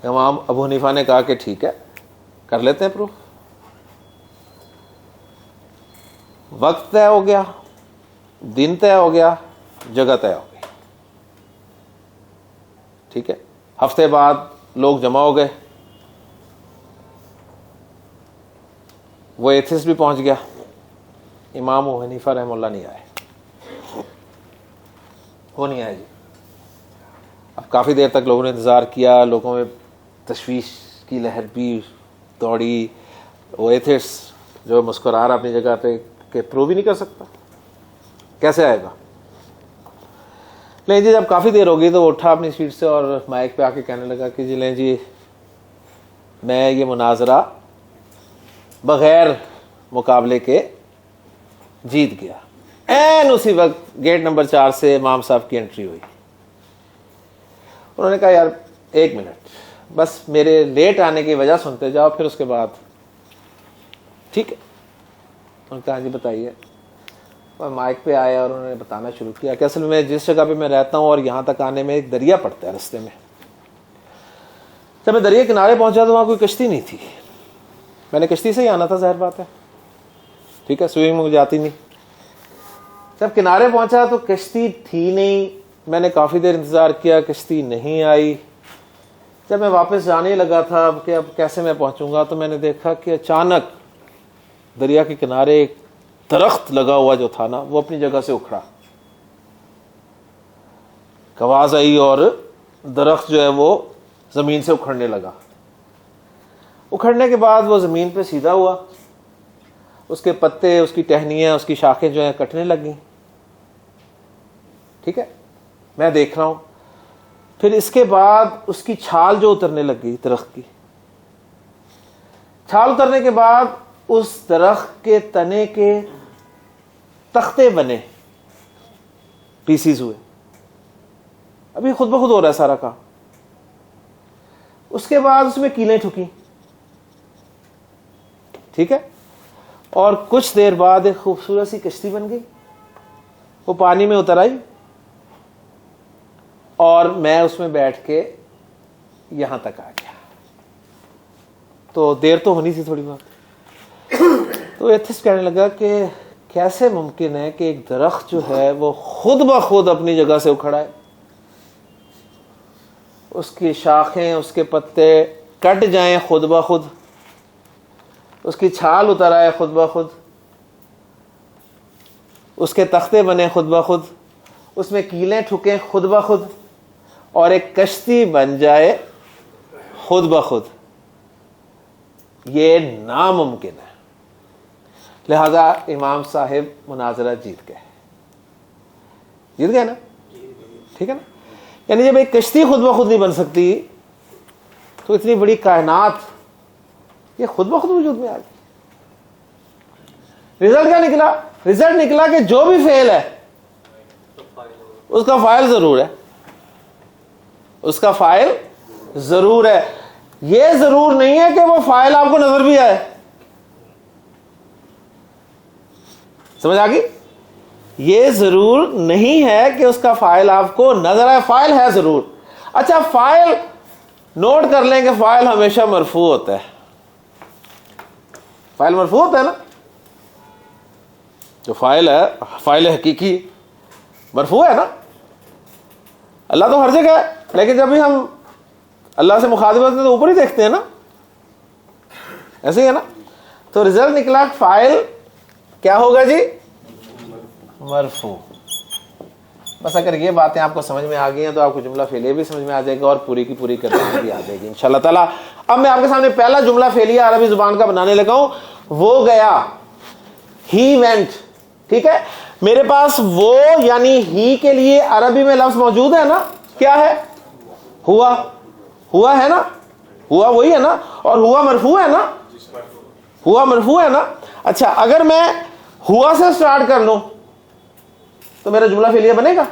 امام ابو حنیفہ نے کہا کہ ٹھیک ہے, کر لیتے ہیں پروف. وقت طے ہو گیا, دن طے ہو گیا, جگہ طے ہو گئی. ٹھیک ہے, ہفتے بعد لوگ جمع ہو گئے, وہ ایتھسٹ بھی پہنچ گیا, امام ابو حنیفہ رحمہ اللہ نہیں آئے. وہ نہیں آئے جی. اب کافی دیر تک لوگوں نے انتظار کیا, لوگوں میں تشویش کی لہر بھی دوڑی. وہ ایتھسٹ جو مسکرا رہا اپنی جگہ پہ کہ پروو بھی نہیں کر سکتا, کیسے آئے گا. لیں جی, جب کافی دیر ہو گئی تو وہ اٹھا اپنی سیٹ سے اور مائک پہ آ کے کہنے لگا کہ جی لیں جی, میں یہ مناظرہ بغیر مقابلے کے جیت گیا. این اسی وقت گیٹ نمبر 4 سے امام صاحب کی انٹری ہوئی. انہوں نے کہا یار ایک منٹ, بس میرے لیٹ آنے کی وجہ سنتے جاؤ, پھر اس کے بعد. ٹھیک ہے, انہوں نے کہا جی بتائیے. اور مائک پہ آیا اور انہوں نے بتانا شروع کیا کہ اصل میں جس جگہ پہ میں رہتا ہوں اور یہاں تک آنے میں ایک دریا پڑتا ہے رستے میں. جب میں دریا کنارے پہنچا تو وہاں کوئی کشتی نہیں تھی. میں نے کشتی سے ہی آنا تھا, ظاہر بات ہے. ٹھیک ہے, سوئمنگ مجھے آتی نہیں. جب کنارے پہنچا تو کشتی تھی نہیں. میں نے کافی دیر انتظار کیا, کشتی نہیں آئی. جب میں واپس جانے لگا تھا کہ اب کیسے میں پہنچوں گا, تو میں نے دیکھا کہ اچانک دریا کے کنارے ایک درخت لگا ہوا جو تھا نا, وہ اپنی جگہ سے اکھڑا. آواز آئی اور درخت جو ہے وہ زمین سے اکھڑنے لگا. اکھڑنے کے بعد وہ زمین پہ سیدھا ہوا, اس کے پتے, اس کی ٹہنیاں, اس کی شاخیں جو ہیں کٹنے لگیں. ٹھیک ہے, میں دیکھ رہا ہوں. پھر اس کے بعد اس کی چھال جو اترنے لگی, درخت کی چھال اترنے کے بعد اس درخت کے تنے کے تختے بنے, پیسیز ہوئے. ابھی خود بخود ہو رہا ہے سارا کام. اس کے بعد اس میں کیلیں ٹھکی. ٹھیک ہے, اور کچھ دیر بعد ایک خوبصورت سی کشتی بن گئی. وہ پانی میں اتر آئی اور میں اس میں بیٹھ کے یہاں تک آ گیا. تو دیر تو ہونی تھی تھوڑی بہت. تو ایتھسٹ کہنے لگا کہ کیسے ممکن ہے کہ ایک درخت جو ہے وہ خود بخود اپنی جگہ سے اکھڑا ہے, اس کی شاخیں اس کے پتے کٹ جائیں خود بخود, اس کی چھال اتر آئے خود بخود, اس کے تختے بنے خود بخود, اس میں کیلیں ٹھکیں خود بخود, اور ایک کشتی بن جائے خود بخود. یہ ناممکن ہے. لہذا امام صاحب مناظرہ جیت گئے نا, ٹھیک ہے نا. یعنی جب ایک کشتی خود بخود نہیں بن سکتی تو اتنی بڑی کائنات یہ خود بخود وجود میں آ گئی. رزلٹ کیا نکلا؟ رزلٹ نکلا کہ جو بھی فعل ہے اس کا فاعل ضرور ہے, اس کا فاعل ضرور ہے. یہ ضرور نہیں ہے کہ وہ فاعل آپ کو نظر بھی آئے. سمجھ آ گئی؟ یہ ضرور نہیں ہے کہ اس کا فاعل آپ کو نظر آئے, فاعل ہے ضرور. اچھا فاعل نوٹ کر لیں کہ فاعل ہمیشہ مرفوع ہوتا ہے. فاعل مرفوع ہوتا ہے نا, جو فاعل ہے فاعل حقیقی مرفوع ہے نا. اللہ تو ہر جگہ ہے, لیکن جب بھی ہم اللہ سے مخاطب ہوتے ہیں تو اوپر ہی دیکھتے ہیں نا, ایسے ہی ہے نا. تو رزلٹ نکلا فاعل کیا ہوگا جی؟ مرفوع. بس اگر یہ باتیں آپ کو سمجھ میں آ گئی ہیں تو آپ کو جملہ فعلیہ بھی سمجھ میں آ جائے گا اور پوری کی پوری کرنے بھی آ جائے گی انشاءاللہ تعالیٰ. اب میں آپ کے سامنے پہلا جملہ فعلیہ عربی زبان کا بنانے لگا ہوں. وہ گیا, ہی وینٹ. ٹھیک ہے, میرے پاس وہ یعنی ہی کے لیے عربی میں لفظ موجود ہے نا, کیا ہے؟ ہوا. ہوا ہے نا, ہوا وہی ہے نا, اور ہوا مرفوع ہے نا, ہوا مرفوع ہے نا. اچھا اگر میں ہوا سے سٹارٹ کر لوں تو میرا جملہ فعلیہ بنے گا؟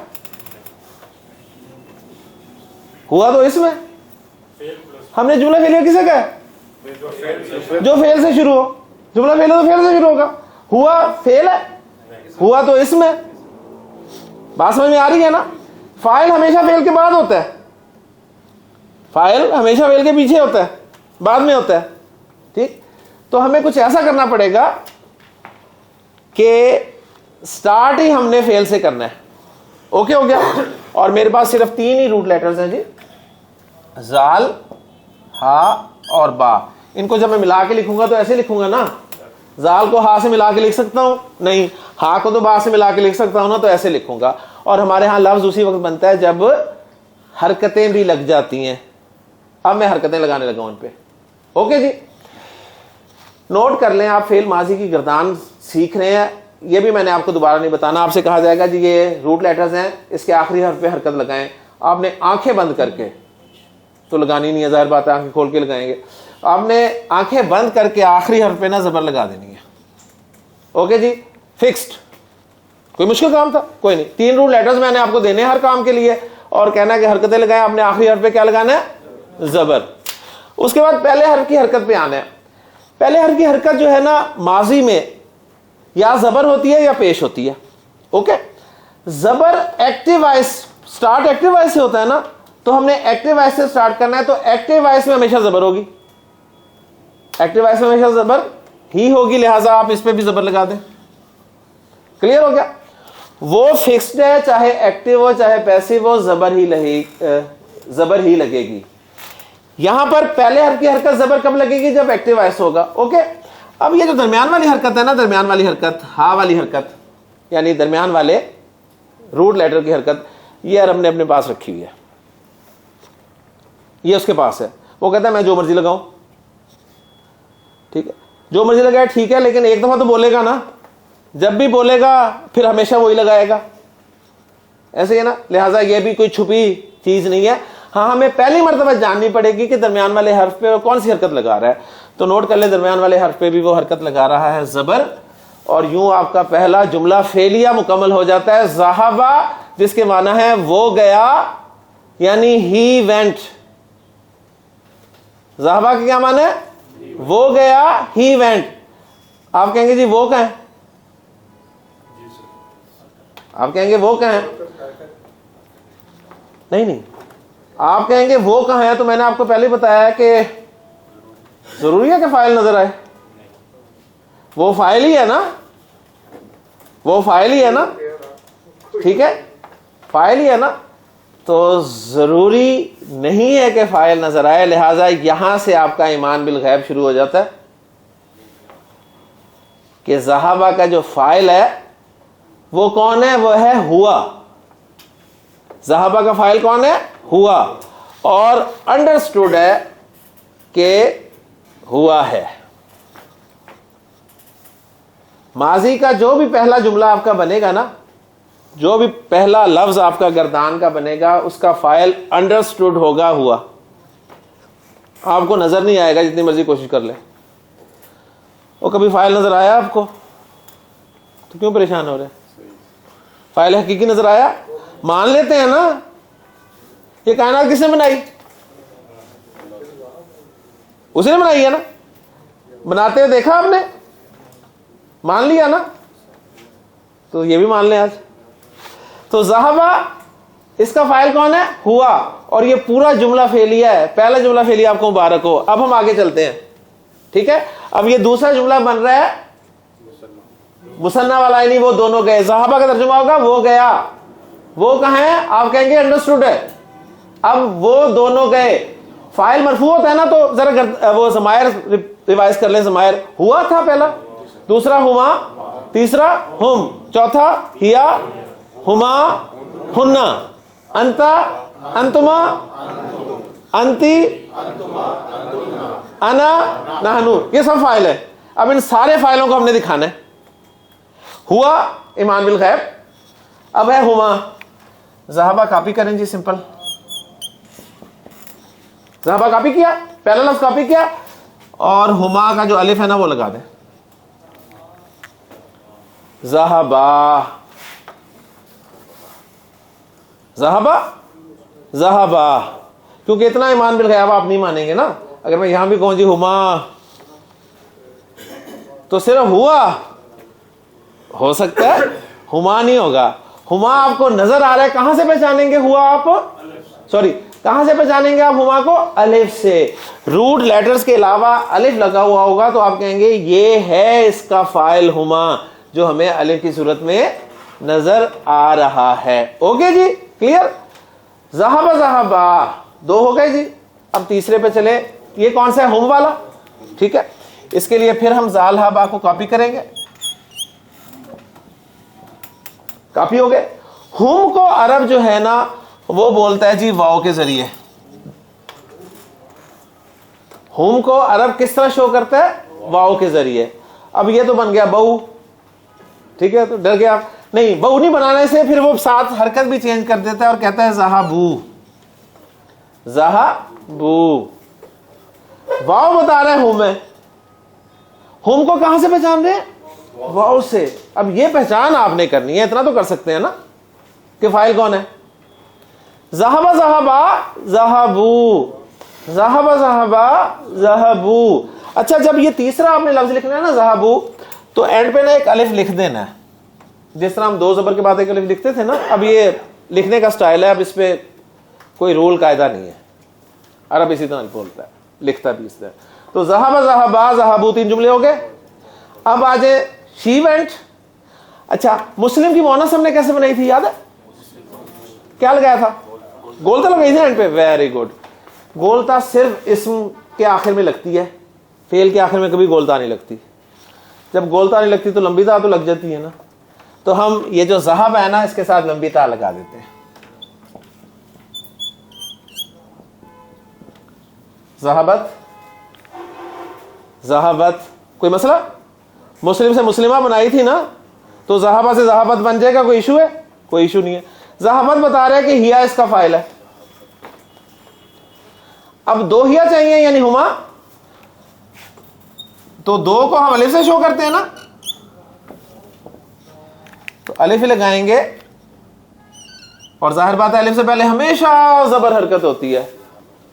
ہوا تو اس میں ہم نے جملہ فعلیہ کسے کہا ہے؟ جو فعل سے شروع ہو. جملہ فعلیہ تو فعل سے شروع ہوگا. ہوا فعل ہے, ہوا تو اس میں. بات سمجھ میں آ رہی ہے نا. فاعل ہمیشہ فعل کے بعد ہوتا ہے, فاعل ہمیشہ فعل کے پیچھے ہوتا ہے, بعد میں ہوتا ہے. ٹھیک, تو ہمیں کچھ ایسا کرنا پڑے گا کہ سٹارٹ ہی ہم نے فعل سے کرنا ہے. اوکے ہو گیا. اور میرے پاس صرف 3 ہی روٹ لیٹرز ہیں جی, زال, ہا اور با. ان کو جب میں ملا کے لکھوں گا تو ایسے لکھوں گا نا, زال کو ہا سے ملا کے لکھ سکتا ہوں نہیں, ہا کو تو با سے ملا کے لکھ سکتا ہوں نا, تو ایسے لکھوں گا. اور ہمارے ہاں لفظ اسی وقت بنتا ہے جب حرکتیں بھی لگ جاتی ہیں. اب میں حرکتیں لگانے لگا ہوں ان پہ. اوکے جی, نوٹ کر لیں آپ, فعل ماضی کی گردان سیکھ رہے ہیں. یہ بھی میں نے آپ کو دوبارہ نہیں بتانا. آپ سے کہا جائے گا جی یہ روٹ لیٹرز ہیں, اس کے آخری حرف پہ حرکت لگائیں. آپ نے آنکھیں بند کر کے تو لگانی نہیں ہے, ظاہر بات ہے آنکھیں کھول کے لگائیں گے. آپ نے آنکھیں بند کر کے آخری حرف پہ نا زبر لگا دینی ہے. اوکے جی, فکسڈ. کوئی مشکل کام تھا؟ کوئی نہیں. 3 روٹ لیٹرز میں نے آپ کو دینے ہر کام کے لیے, اور کہنا ہے کہ حرکتیں لگائیں. آپ نے آخری حرف پہ کیا لگانا ہے؟ زبر. اس کے بعد پہلے حرف کی حرکت پہ آنا ہے. پہلے حرف کی حرکت جو ہے نا ماضی میں یا زبر ہوتی ہے یا پیش ہوتی ہے. اوکے, زبر active voice, start active voice سے ہوتا ہے نا, تو ہم نے ایکٹیو وائس سے سٹارٹ کرنا ہے. تو ایکٹیو وائس میں ہمیشہ زبر ہوگی, ایکٹیو وائس میں ہمیشہ زبر ہی ہوگی, لہٰذا آپ اس پہ بھی زبر لگا دیں. کلیئر ہو گیا؟ وہ فکسڈ ہے, چاہے ایکٹیو ہو چاہے پیسو ہو, زبر ہی لگے گی. یہاں پر پہلے حرف کی حرکت زبر کب لگے گی؟ جب ایکٹیو وائس ہوگا. اوکے, اب یہ جو درمیان والی حرکت ہے نا, درمیان والی حرکت, ہا والی حرکت, یعنی درمیان والے روٹ لیٹر کی حرکت, یہ عرب نے اپنے پاس رکھی ہوئی ہے, یہ اس کے پاس ہے. وہ کہتا ہے میں جو مرضی لگاؤں. ٹھیک ہے, جو مرضی لگائے ٹھیک ہے, لیکن ایک دفعہ تو بولے گا نا, جب بھی بولے گا پھر ہمیشہ وہی لگائے گا. ایسے ہی نا, لہٰذا یہ بھی کوئی چھپی چیز نہیں ہے. ہاں, ہمیں پہلی مرتبہ جاننی پڑے گی کہ درمیان والے حرف پہ کون سی حرکت لگا رہا ہے. تو نوٹ کر لیں, درمیان والے حرف پہ بھی وہ حرکت لگا رہا ہے زبر, اور یوں آپ کا پہلا جملہ فعلیہ مکمل ہو جاتا ہے. ذہبا, جس کے معنی ہے وہ گیا, یعنی ہی وینٹ. ذہبا کا کیا معنی ہے؟ وہ گیا, ہی وینٹ. آپ کہیں گے جی وہ کہاں ہے؟ آپ کہیں گے وہ کہاں ہے؟ نہیں, آپ کہیں گے وہ کہاں ہے, تو میں نے آپ کو پہلے بتایا کہ ضروری ہے کہ فائل نظر آئے, وہ فائل ہی ہے نا, وہ فائل ہی ہے نا, ٹھیک ہے, فائل ہی ہے نا, تو ضروری نہیں ہے کہ فائل نظر آئے. لہذا یہاں سے آپ کا ایمان بالغیب شروع ہو جاتا ہے کہ ذہابہ کا جو فائل ہے وہ کون ہے, وہ ہے ہوا. ذہابہ کا فائل کون ہے, ہوا, اور انڈرسٹوڈ ہے کہ ہوا ہے. ماضی کا جو بھی پہلا جملہ آپ کا بنے گا نا, جو بھی پہلا لفظ آپ کا گردان کا بنے گا, اس کا فائل انڈرسٹوڈ ہوگا ہوا. آپ کو نظر نہیں آئے گا جتنی مرضی کوشش کر لیں. وہ کبھی فائل نظر آیا آپ کو تو کیوں پریشان ہو رہے؟ فائل حقیقی نظر آیا, مان لیتے ہیں نا. یہ کائنات کس نے بنائی؟ اسی نے بنائی ہے نا. بناتے ہوئے دیکھا آپ نے, مان لیا نا, تو یہ بھی مان لیں آج. تو ذہبہ اس کا فائل کون ہے, ہوا, اور یہ پورا جملہ فعلیہ ہے. پہلا جملہ فعلیہ آپ کو مبارک ہو. اب ہم آگے چلتے ہیں, ٹھیک ہے. اب یہ دوسرا جملہ بن رہا ہے مثنیٰ والا, یعنی وہ دونوں گئے. ذہبہ کا ترجمہ ہوگا وہ گیا. وہ کہاں ہے, آپ کہیں گے انڈرسٹوڈ ہے. اب وہ دونوں گئے, فائل مرفوع ہوتا ہے نا, تو ذرا وہ ضمائر ریوائز کر لیں. ضمائر ہوا تھا پہلا, دوسرا ہما, تیسرا ہم, چوتھا ہیا, ہما, ہننا, انتا, انتما, انتی, انا, نحنو. یہ سب فائل ہے. اب ان سارے فائلوں کو ہم نے دکھانا ہے. ہوا ایمان بالغیب, اب ہے ہما. ذہبہ کاپی کریں جی, سمپل. ذہبہ کاپی کیا, پہلا لفظ کاپی کیا, اور ہما کا جو الف ہے نا وہ لگا دیں. ذہبہ, ذہبہ, ذہبہ. کیونکہ اتنا ایمان بالغیب آپ نہیں مانیں گے نا. اگر میں یہاں بھی کہوں جی ہما, تو صرف ہوا ہو سکتا ہے, ہما نہیں ہوگا. ہما آپ کو نظر آ رہا ہے, کہاں سے پہچانیں گے ہوا آپ, سوری کہاں سے پہچانیں گے آپ ہما کو, الف سے. روٹ لیٹرز کے علاوہ الف لگا ہوا ہوگا تو آپ کہیں گے یہ ہے اس کا فائل ہما, جو ہمیں الف کی صورت میں نظر آ رہا ہے. اوکے جی, کلیئر. ذہبہ ذہبہ دو ہو گئے جی. اب تیسرے پہ چلے. یہ کون سا ہے, ہم والا, ٹھیک ہے. اس کے لیے پھر ہم ذالہبہ کو کاپی کریں گے. کاپی ہو گئے. ہم کو عرب جو ہے نا وہ بولتا ہے جی واو کے ذریعے. ہم کو عرب کس طرح شو کرتا ہے, واو کے ذریعے. اب یہ تو بن گیا بہو, ٹھیک ہے. تو ڈر گیا نہیں, بہو نہیں بنانے سے پھر وہ ساتھ حرکت بھی چینج کر دیتا ہے اور کہتا ہے ذہبو, ذہبو. واو بتا رہا ہے ہم ہے. ہم کو کہاں سے پہچان رہے ہیں, واو سے. اب یہ پہچان آپ نے کرنی ہے, اتنا تو کر سکتے ہیں نا کہ فائل کون ہے. ذہبہ ذہبہ ذہبو, ذہبہ ذہبہ ذہبو. اچھا, جب یہ تیسرا آپ نے لفظ لکھنا ہے نا ذہبو, تو اینڈ پہ نا ایک الف لکھ دینا ہے, جس طرح ہم دو زبر کے بعد ایک الف لکھتے تھے نا. اب یہ لکھنے کا سٹائل ہے, اب اس پہ کوئی رول قاعدہ نہیں ہے. عرب اسی طرح بولتا ہے, لکھتا بھی اس طرح. تو ذہبہ ذہبہ ذہبو, تین جملے ہو گئے. اب آ جائے شی وینٹ. اچھا, مسلم کی مؤنث ہم نے کیسے بنائی تھی, یاد ہے کیا لگایا تھا, گولتا لگائی تھی اینڈ پہ. Very good. گولتا صرف اسم کے آخر میں لگتی ہے, فعل کے آخر میں کبھی گولتا نہیں لگتی. جب گولتا نہیں لگتی تو لمبی تا تو لگ جاتی ہے نا. تو ہم یہ جو ذہب ہے نا اس کے ساتھ لمبی تا لگا دیتے ہیں. ذہبت, ذہبت. کوئی مسئلہ, مسلم سے مسلمہ بنائی تھی نا, تو ذہبہ سے ذہبت بن جائے گا, کوئی ایشو ہے, کوئی ایشو نہیں ہے. ذہبت بتا رہے کہ ہیا اس کا فائل ہے. اب دو ہیا چاہیے یعنی ہما, تو دو کو ہم الف سے شو کرتے ہیں نا, تو الف لگائیں گے, اور ظاہر بات ہے الف سے پہلے ہمیشہ زبر حرکت ہوتی ہے.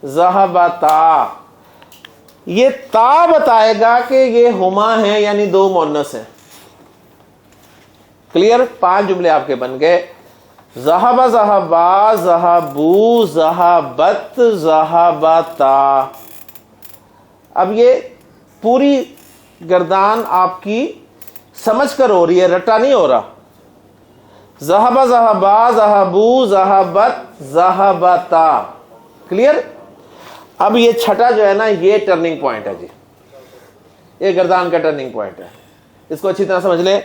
ذہبتا, یہ تا بتائے گا کہ یہ ہما ہے یعنی دو مؤنث ہیں. کلیئر. 5 جملے آپ کے بن گئے. ذہب ذہبا ذہبو ذہبت ذہبتا. اب یہ پوری گردان آپ کی سمجھ کر ہو رہی ہے, رٹا نہیں ہو رہا. ذہب ذہبا ذہبو ذہبت ذہبتا. کلیئر؟ اب یہ چھٹا جو ہے نا یہ ٹرننگ پوائنٹ ہے جی, یہ گردان کا ٹرننگ پوائنٹ ہے. اس کو اچھی طرح سمجھ لیں.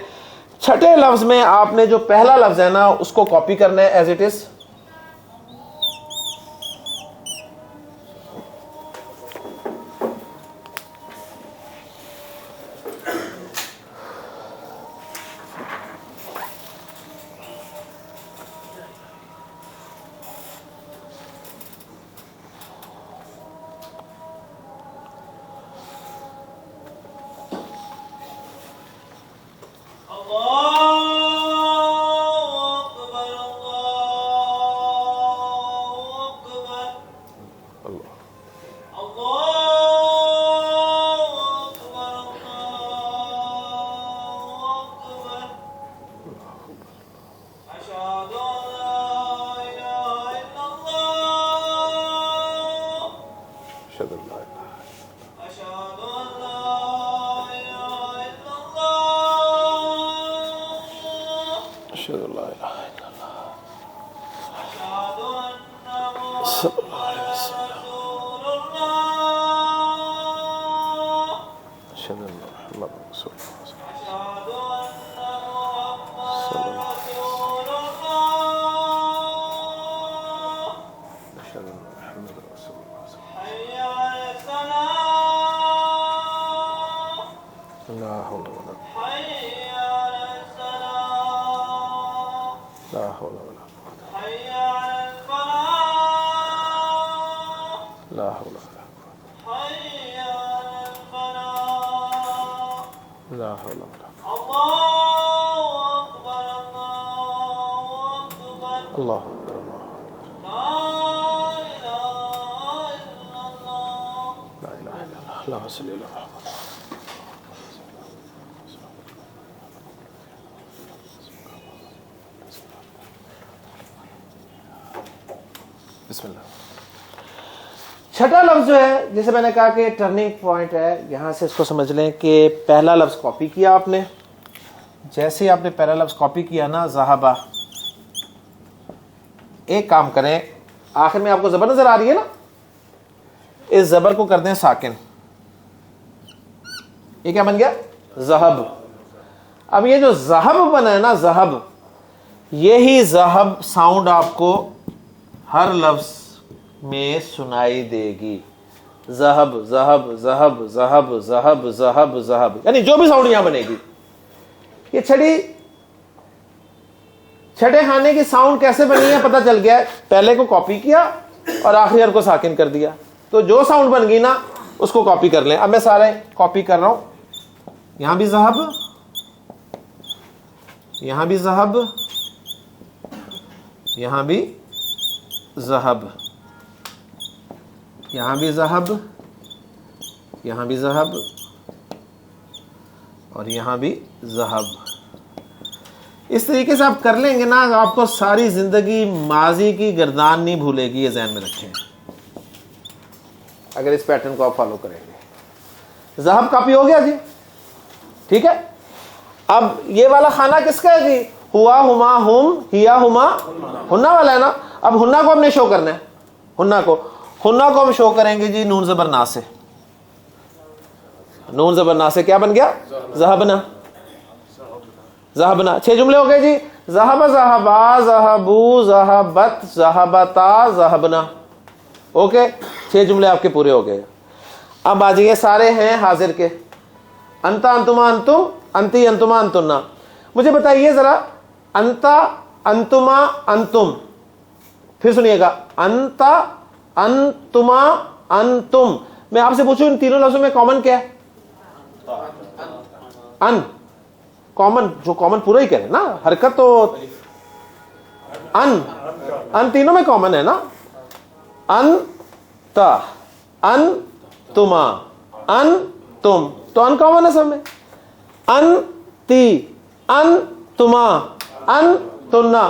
چھٹے لفظ میں آپ نے جو پہلا لفظ ہے نا اس کو کاپی کرنا ہے ایز اٹ از. بسم اللہ. چھٹا لفظ جو ہے جیسے میں نے کہا کہ ٹرننگ پوائنٹ ہے, یہاں سے اس کو سمجھ لیں کہ پہلا لفظ کاپی کیا آپ نے. جیسے ہی آپ نے پہلا لفظ کاپی کیا نا ذہبا, ایک کام کریں, آخر میں آپ کو زبر نظر آ رہی ہے نا, اس زبر کو کر دیں ساکن. یہ کیا بن گیا؟ ذہب. اب یہ جو ذہب بنا ہے نا ذہب, یہی ذہب ساؤنڈ آپ کو ہر لفظ میں سنائی دے گی. ذہب ذہب ذہب ذہب ذہب ذہب ذہب, یعنی جو بھی ساؤنڈ یہاں بنے گی. یہ چھٹے خانے کی ساؤنڈ کیسے بنی ہے پتہ چل گیا. پہلے کو کاپی کیا اور آخری حرف کو ساکن کر دیا, تو جو ساؤنڈ بن گئی نا اس کو کاپی کر لیں. اب میں سارے کاپی کر رہا ہوں. یہاں بھی ذہب, یہاں بھی ذہب, یہاں بھی ذہب, یہاں بھی ذہب, یہاں بھی ذہب, اور یہاں بھی ذہب. اس طریقے سے آپ کر لیں گے نا, آپ کو ساری زندگی ماضی کی گردان نہیں بھولے گی. یہ ذہن میں رکھیں اگر اس پیٹرن کو آپ فالو کریں گے. ذہب کاپی ہو گیا جی, ٹھیک ہے. اب یہ والا خانہ کس کا ہے جی؟ ہوا ہما ہم ہیا ہما, ہنہ والا ہے نا. اب ہنہ کو ہم نے شو کرنا ہے. ہنہ کو ہم شو کریں گے جی نون زبر نا سے. نون زبر نا سے کیا بن گیا؟ ذہبنا. ذہبنا. 6 جملے ہو گئے جی. ذہب ذہبا ذہبو ذہبت ذہبتا ذہبنا. اوکے, 6 جملے آپ کے پورے ہو گئے. اب آ جائیے, سارے ہیں حاضر کے. انتا انتما انتم, انتی انتما انتنا. مجھے بتائیے ذرا, انتا انتما انتم, پھر سنیے گا, انتا انتما انتم. میں آپ سے پوچھوں ان تینوں لفظوں میں کامن کیا ہے؟ ان. کامن, جو کامن پورا ہی کرے نا, حرکت تو ان تینوں میں کامن ہے نا. انتا انتما انتم, تو ان کامن ہے سب میں. انتی انتما انتنا,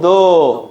2।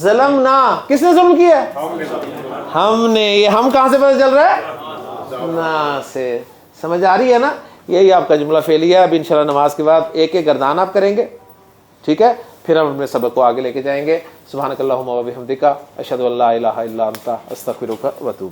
ظلمنا، کس نے ظلم کیا ہے؟ ہم نے. یہ ہم کہاں سے پتہ چل رہا ہے؟ نا سے. سمجھ آ رہی ہے نا؟ یہی آپ کا جملہ فعلیہ ہے. اب انشاءاللہ نماز کے بعد ایک ایک گردان آپ کریں گے، ٹھیک ہے؟ پھر ہم اپنے سبق کو آگے لے کے جائیں گے. سبحانک اللہم و بحمدک، اشہد ان لا الہ الا انت، استغفرک و اتوب